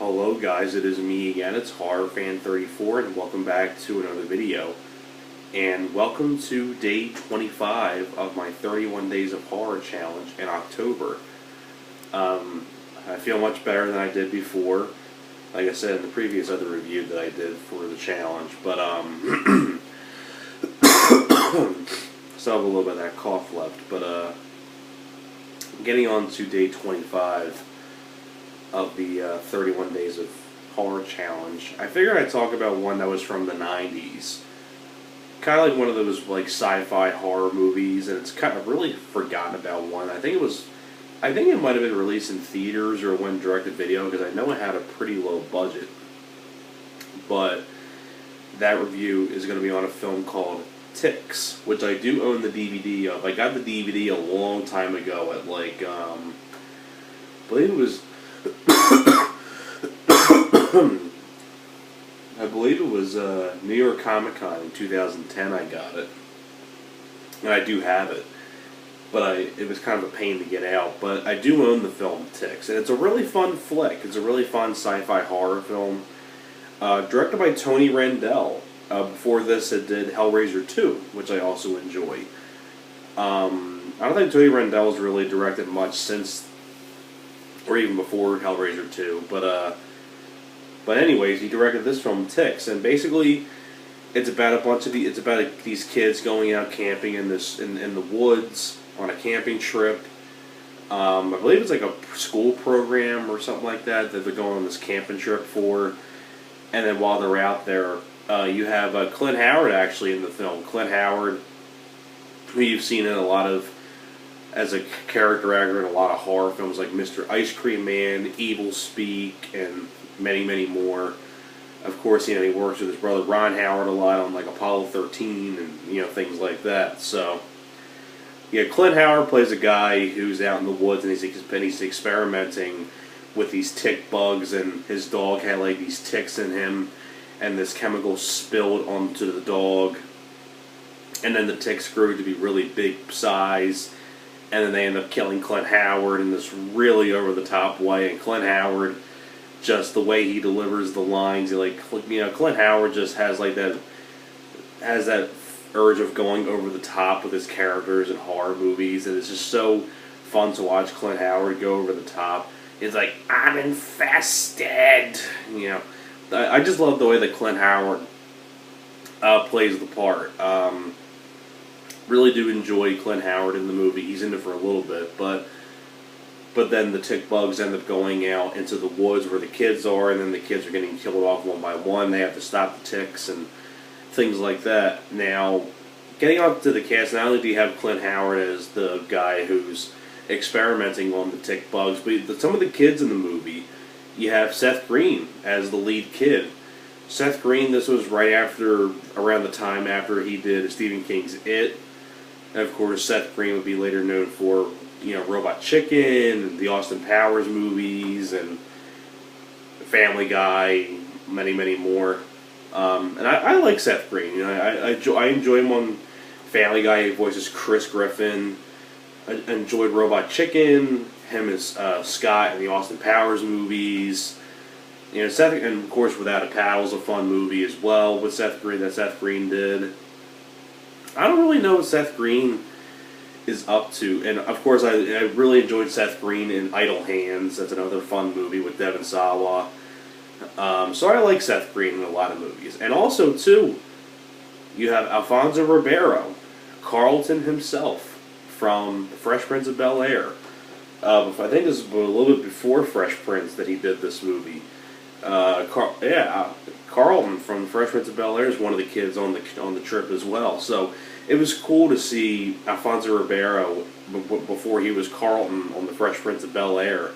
Hello guys, it is me again, it's HorrorFan34 and welcome back to another video. And welcome to day 25 of my 31 Days of Horror challenge in October. I feel much better than I did before, like I said in the previous other review that I did for the challenge, but still have a little bit of that cough left, but getting on to day 25 of the 31 Days of Horror challenge. I figured I'd talk about one that was from the 90s. Kind of like one of those like sci-fi horror movies, and it's kind of really forgotten about one. I think it might have been released in theaters or went direct to video because I know it had a pretty low budget. But that review is going to be on a film called Ticks, which I do own the DVD of. I got the DVD a long time ago at like I believe it was I believe it was New York Comic Con in 2010 I got it. And I do have it. But it was kind of a pain to get out. But I do own the film Ticks. And it's a really fun flick. It's a really fun sci-fi horror film. Directed by Tony Randall. Before this it did Hellraiser 2, which I also enjoy. I don't think Tony Randall's really directed much since, or even before Hellraiser 2, but anyways, he directed this film, Ticks, and basically, it's about these kids going out camping in the woods on a camping trip. I believe it's like a school program or something like that they're going on this camping trip for, and then while they're out there, you have Clint Howard actually in the film. Clint Howard, who you've seen in a lot of as a character actor in a lot of horror films like Mr. Ice Cream Man, Evil Speak, and many, many more. Of course, he works with his brother Ron Howard a lot on like Apollo 13 and things like that. So, yeah, Clint Howard plays a guy who's out in the woods and he's experimenting with these tick bugs, and his dog had like these ticks in him, and this chemical spilled onto the dog, and then the ticks grew to be really big size. And then they end up killing Clint Howard in this really over-the-top way. And Clint Howard, just the way he delivers the lines, Clint Howard just has that urge of going over the top with his characters in horror movies, and it's just so fun to watch Clint Howard go over the top. He's like, "I'm infested," I just love the way that Clint Howard plays the part. Really do enjoy Clint Howard in the movie. He's in it for a little bit, but then the tick bugs end up going out into the woods where the kids are, and then the kids are getting killed off one by one. They have to stop the ticks and things like that. Now, getting up to the cast, not only do you have Clint Howard as the guy who's experimenting on the tick bugs, but some of the kids in the movie, you have Seth Green as the lead kid. Seth Green, this was around the time after he did Stephen King's It. And of course, Seth Green would be later known for, Robot Chicken, and the Austin Powers movies, and Family Guy, many, many more. And I like Seth Green. I enjoy him on Family Guy. He voices Chris Griffin. I enjoyed Robot Chicken. Him as Scott in the Austin Powers movies. Seth, and of course, Without a Paddle is a fun movie as well with Seth Green did. I don't really know what Seth Green is up to, and of course, I really enjoyed Seth Green in Idle Hands. That's another fun movie with Devon Sawa. So I like Seth Green in a lot of movies, and also too, you have Alfonso Ribeiro, Carlton himself from The Fresh Prince of Bel-Air. I think this is a little bit before Fresh Prince that he did this movie. Carlton from Fresh Prince of Bel-Air is one of the kids on the trip as well. So it was cool to see Alfonso Ribeiro before he was Carlton on the Fresh Prince of Bel-Air.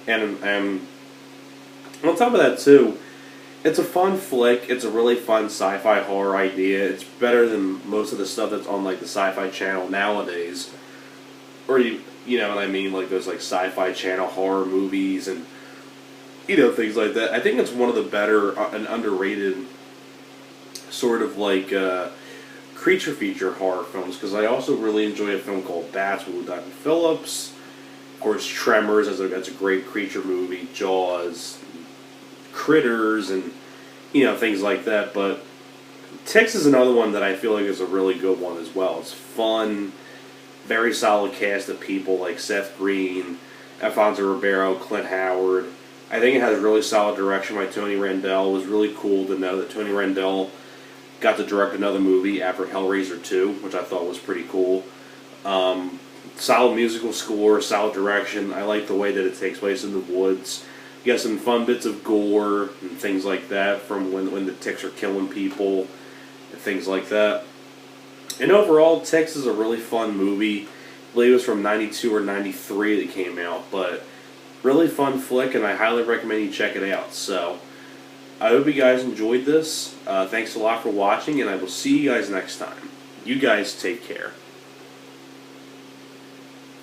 and on top of that too, it's a fun flick. It's a really fun sci-fi horror idea. It's better than most of the stuff that's on like the Sci-Fi Channel nowadays, or you know what I mean, like those like Sci-Fi Channel horror movies and things like that. I think it's one of the better and underrated sort of like creature feature horror films, because I also really enjoy a film called Bats with Dr. Phillips. course, Tremors, that's a great creature movie. Jaws, Critters, and things like that. But Ticks is another one that I feel like is a really good one as well. It's fun, very solid cast of people like Seth Green, Alfonso Ribeiro, Clint Howard. I think it has really solid direction by Tony Randall. It was really cool to know that Tony Randall got to direct another movie after Hellraiser 2, which I thought was pretty cool. Solid musical score, solid direction. I like the way that it takes place in the woods. You got some fun bits of gore and things like that from when the ticks are killing people and things like that. And overall, Ticks is a really fun movie. I believe it was from 92 or 93 that came out, but really fun flick, and I highly recommend you check it out. So, I hope you guys enjoyed this. Thanks a lot for watching, and I will see you guys next time. You guys take care.